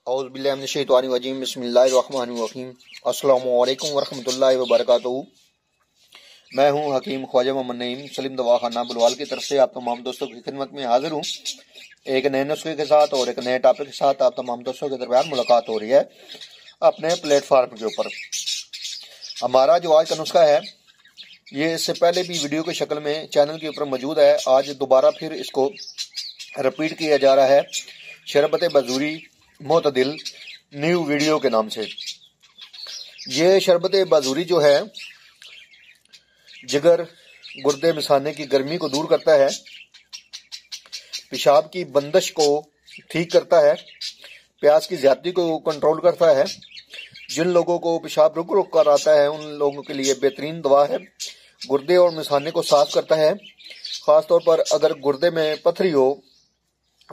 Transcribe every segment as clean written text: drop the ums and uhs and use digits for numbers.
औज़ुबिल्लाहिमिनश्शैतानिर्रजीम बिस्मिल्लाहिर्रहमानिर्रहीम अस्सलामु अलैकुम वरहमतुल्लाहि वबरकातुहू। मैं हूं हकीम ख्वाजा मोहम्मद नईम सलीम दवाखाना बुलवाल की तरफ से आप तमाम दोस्तों की खिदमत में हाजिर हूं। एक नए नुस्खे के साथ और एक नए टॉपिक के साथ आप तमाम दोस्तों के दरमियान मुलाकात हो रही है अपने प्लेटफार्म के ऊपर। हमारा जो आज का नुस्खा है ये इससे पहले भी वीडियो की शक्ल में चैनल के ऊपर मौजूद है। आज दोबारा फिर इसको रिपीट किया जा रहा है शरबत बाजूरी मोतदिल न्यू वीडियो के नाम से। ये शरबत बाजूरी जो है जिगर गुर्दे मिसाने की गर्मी को दूर करता है, पेशाब की बंदिश को ठीक करता है, प्यास की ज्यादती को कंट्रोल करता है। जिन लोगों को पेशाब रुक रुक कर आता है उन लोगों के लिए बेहतरीन दवा है। गुर्दे और मिसाने को साफ करता है। खासतौर पर अगर गुर्दे में पथरी हो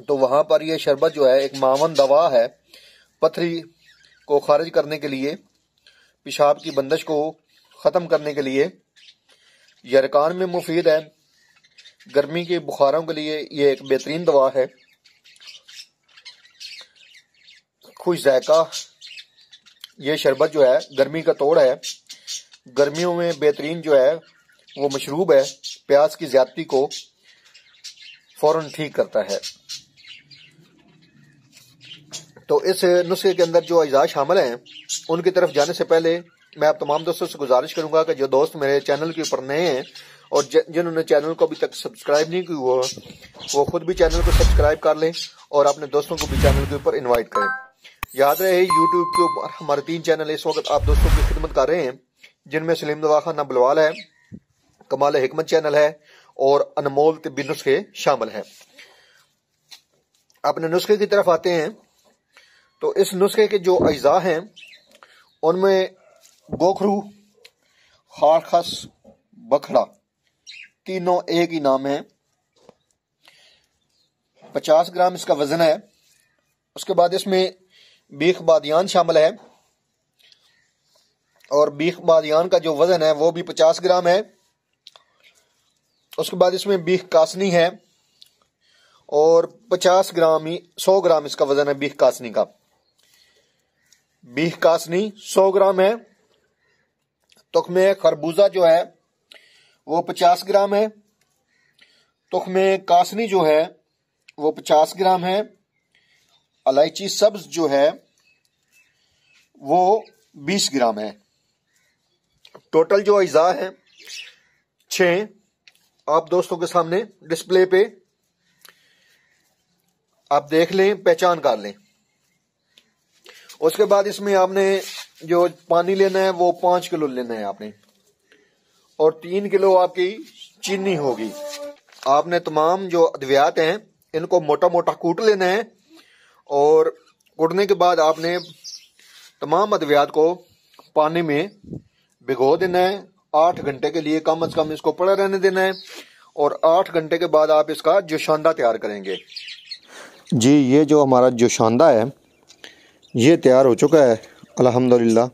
तो वहां पर यह शरबत जो है एक मावन दवा है पथरी को खारिज करने के लिए, पेशाब की बंदिश को ख़त्म करने के लिए। यरकान में मुफीद है, गर्मी के बुखारों के लिए ये एक बेहतरीन दवा है। खुश जायका ये शरबत जो है गर्मी का तोड़ है। गर्मियों में बेहतरीन जो है वो मशरूब है, प्यास की ज्यादती को फौरन ठीक करता है। तो इस नुस्खे के अंदर जो अज्जा शामिल हैं उनकी तरफ जाने से पहले मैं आप तमाम दोस्तों से गुजारिश करूंगा कि जो दोस्त मेरे चैनल के ऊपर नए हैं और जिन्होंने चैनल को अभी तक सब्सक्राइब नहीं किया हुआ वो खुद भी चैनल को सब्सक्राइब कर लें और अपने दोस्तों को भी चैनल के ऊपर इन्वाइट करें। याद रहे यूट्यूब के ऊपर हमारे 3 चैनल इस वक्त आप दोस्तों की खिदमत कर रहे हैं, जिनमें सलीम दवाखाना बुलवाल है, कमाल हिकमत चैनल है और अनमोल तिब्बी नुस्खे शामिल हैं। अपने नुस्खे की तरफ आते हैं तो इस नुस्खे के जो अज्जा हैं उनमें गोखरू, खारखस, बखड़ा तीनों एक ही नाम है। 50 ग्राम इसका वजन है। उसके बाद इसमें बीख बादियान शामिल है और बीख बादियान का जो वजन है वो भी 50 ग्राम है। उसके बाद इसमें बीख कासनी है और 50 ग्राम ही 100 ग्राम इसका वजन है बीख कासनी का। बीख कासनी 100 ग्राम है। तुख्मे खरबूजा जो है वो 50 ग्राम है। तुख्मे कासनी जो है वो 50 ग्राम है। इलायची सब्ज जो है वो 20 ग्राम है। टोटल जो अज्जा है 6 आप दोस्तों के सामने डिस्प्ले पे आप देख लें, पहचान कर लें। उसके बाद इसमें आपने जो पानी लेना है वो 5 किलो लेना है आपने और 3 किलो आपकी चीनी होगी। आपने तमाम जो अद्वियात हैं इनको मोटा मोटा कूट लेना है और कूटने के बाद आपने तमाम अद्वियात को पानी में भिगो देना है 8 घंटे के लिए। कम से कम इसको पड़ा रहने देना है और 8 घंटे के बाद आप इसका जोशांदा तैयार करेंगे। जी ये जो हमारा जोशांदा है ये तैयार हो चुका है अल्हम्दुलिल्लाह।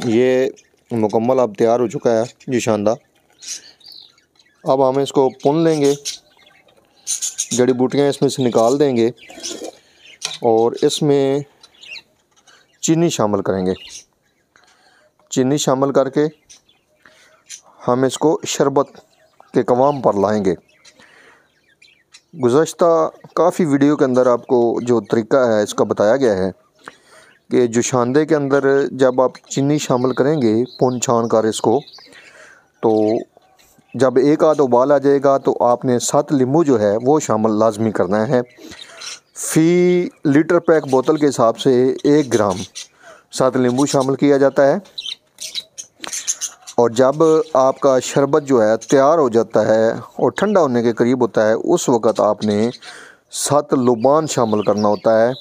ये मुकम्मल अब तैयार हो चुका है जोशांदा। अब हम इसको पुन लेंगे, जड़ी बूटियाँ इसमें से निकाल देंगे और इसमें चीनी शामिल करेंगे। चीनी शामिल करके हम इसको शरबत के कवाम पर लाएंगे। गुज़श्ता काफ़ी वीडियो के अंदर आपको जो तरीका है इसका बताया गया है कि जोशांदे के अंदर जब आप चीनी शामिल करेंगे पुन छान कर इसको, तो जब एक आध उबाल आ जाएगा तो आपने 7 नींबू जो है वो शामिल लाजमी करना है। फ़ी लीटर पैक बोतल के हिसाब से 1 ग्राम 7 नींबू शामिल किया जाता है। और जब आपका शरबत जो है तैयार हो जाता है और ठंडा होने के करीब होता है उस वक़्त आपने 7 लुबान शामिल करना होता है।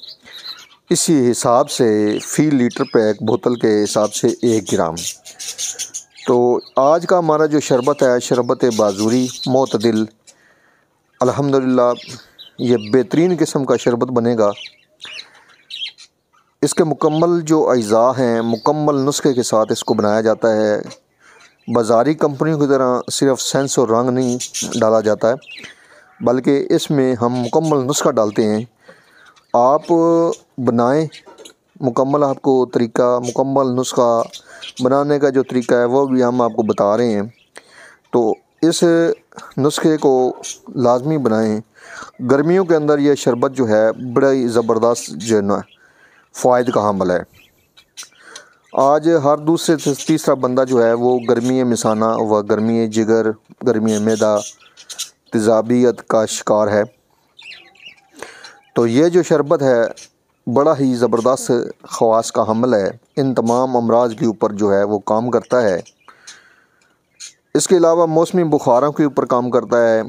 इसी हिसाब से फ़ी लीटर पैक बोतल के हिसाब से 1 ग्राम। तो आज का हमारा जो शरबत है शरबत बाजूरी मोतदिल अल्हम्दुलिल्लाह ये बेहतरीन किस्म का शरबत बनेगा। इसके मुकम्मल जो अज्जा हैं मुकम्मल नुस्खे के साथ इसको बनाया जाता है। बाज़ारी कंपनियों की तरह सिर्फ सेंस और रंग नहीं डाला जाता है, बल्कि इसमें हम मुकम्मल नुस्खा डालते हैं आप बनाएं। मुकम्मल आपको तरीका, मुकम्मल नुस्खा बनाने का जो तरीका है वो भी हम आपको बता रहे हैं। तो इस नुस्खे को लाजमी बनाएं। गर्मियों के अंदर ये शरबत जो है बड़ा ही ज़बरदस्त जो है ना फ़ायदे का हामिल है। आज हर दूसरे से तीसरा बंदा जो है वो गर्मी मिसाना व गर्मी जिगर, गर्मी मैदा, तेज़ाबियत का शिकार है। तो ये जो शरबत है बड़ा ही ज़बरदस्त ख़वास का हामिल है। इन तमाम अमराज के ऊपर जो है वो काम करता है। इसके अलावा मौसमी बुखारों के ऊपर काम करता है।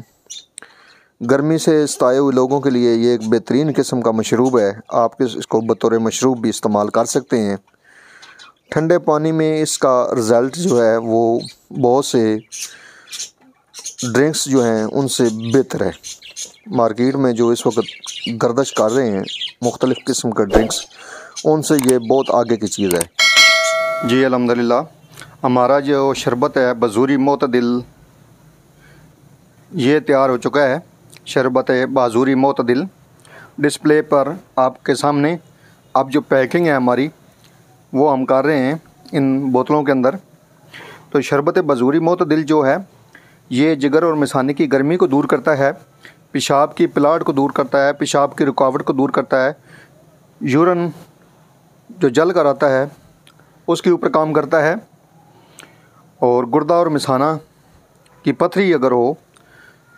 गर्मी से सताए हुए लोगों के लिए ये एक बेहतरीन किस्म का मशरूब है। आप इसको बतौर मशरूब भी इस्तेमाल कर सकते हैं। ठंडे पानी में इसका रिज़ल्ट जो है वो बहुत से ड्रिंक्स जो हैं उनसे बेहतर है। मार्केट में जो इस वक्त गर्दिश कर रहे हैं मुख्तलिफ़ किस्म के ड्रिंक्स, उनसे ये बहुत आगे की चीज़ है। जी अल्हम्दुलिल्लाह, हमारा जो शरबत है बज़ूरी मोतदिल ये तैयार हो चुका है। शरबत बाज़ूरी मोतदिल डिस्प्ले पर आपके सामने अब जो पैकिंग है हमारी वो हम कर रहे हैं इन बोतलों के अंदर। तो शरबत बाज़ूरी मोतदिल जो है ये जिगर और मिसाने की गर्मी को दूर करता है, पेशाब की पिलाट को दूर करता है, पेशाब की रुकावट को दूर करता है, यूरिन जो जल कर आता है उसके ऊपर काम करता है, और गुर्दा और मिसाना की पथरी अगर हो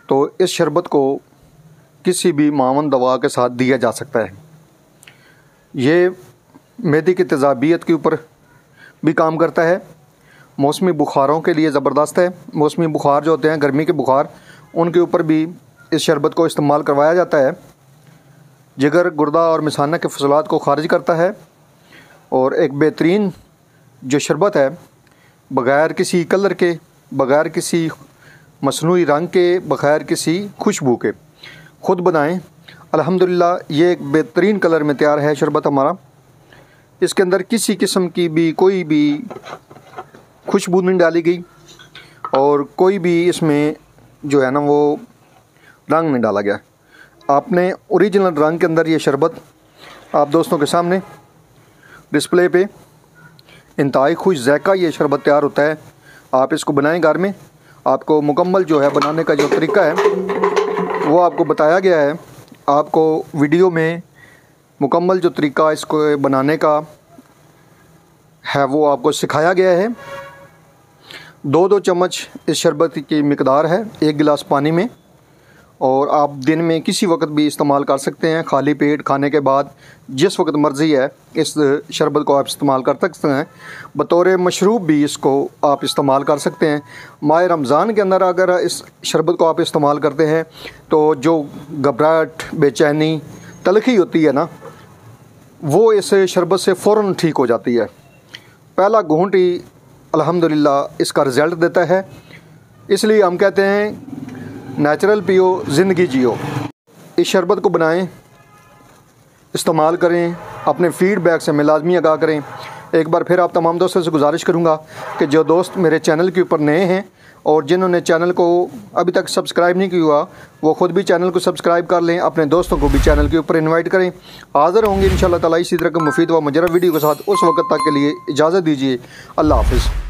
तो इस शरबत को किसी भी मावन दवा के साथ दिया जा सकता है। ये मैदे की तेज़ाबियत के ऊपर भी काम करता है। मौसमी बुखारों के लिए ज़बरदस्त है। मौसमी बुखार जो होते हैं, गर्मी के बुखार, उनके ऊपर भी इस शरबत को इस्तेमाल करवाया जाता है। जिगर, गुर्दा और मिसाना के फसलात को खारिज करता है। और एक बेहतरीन जो शरबत है, बग़ैर किसी कलर के, बग़ैर किसी मसनूई रंग के, बग़ैर किसी खुशबू के ख़ुद बनाएं। अल्हम्दुलिल्लाह ये एक बेहतरीन कलर में तैयार है शरबत हमारा। इसके अंदर किसी किस्म की भी कोई भी खुशबू नहीं डाली गई और कोई भी इसमें जो है ना वो रंग नहीं डाला गया। आपने ओरिजिनल रंग के अंदर ये शरबत आप दोस्तों के सामने डिस्प्ले पे इंतहाई खुश ज़ायक़ा ये शरबत तैयार होता है। आप इसको बनाएं घर में। आपको मुकम्मल जो है बनाने का जो तरीका है वो आपको बताया गया है। आपको वीडियो में मुकम्मल जो तरीका इसको बनाने का है वो आपको सिखाया गया है। 2-2 चम्मच इस शरबत की मिकदार है 1 गिलास पानी में, और आप दिन में किसी वक्त भी इस्तेमाल कर सकते हैं। खाली पेट खाने के बाद जिस वक्त मर्ज़ी है इस शरबत को आप इस्तेमाल कर सकते हैं। बतौर मशरूब भी इसको आप इस्तेमाल कर सकते हैं। माह रमज़ान के अंदर अगर इस शरबत को आप इस्तेमाल करते हैं तो जो घबराहट, बेचैनी, तलखी होती है ना, वो इस शरबत से फ़ौरन ठीक हो जाती है। पहला घूंट ही अल्हम्दुलिल्लाह इसका रिज़ल्ट देता है। इसलिए हम कहते हैं नेचुरल पियो, ज़िंदगी जियो। इस शरबत को बनाएं, इस्तेमाल करें, अपने फ़ीडबैक से हमें लाजमी आगाह करें। एक बार फिर आप तमाम दोस्तों से गुजारिश करूंगा कि जो दोस्त मेरे चैनल के ऊपर नए हैं और जिन्होंने चैनल को अभी तक सब्सक्राइब नहीं किया हुआ, वो ख़ुद भी चैनल को सब्सक्राइब कर लें, अपने दोस्तों को भी चैनल के ऊपर इन्वाइट करें। हाज़िर होंगे इंशाअल्लाह ताला इसी तरह के मुफीद व मुजर्रब वीडियो के साथ। उस वक्त तक के लिए इजाज़त दीजिए। अल्लाह हाफ़िज़।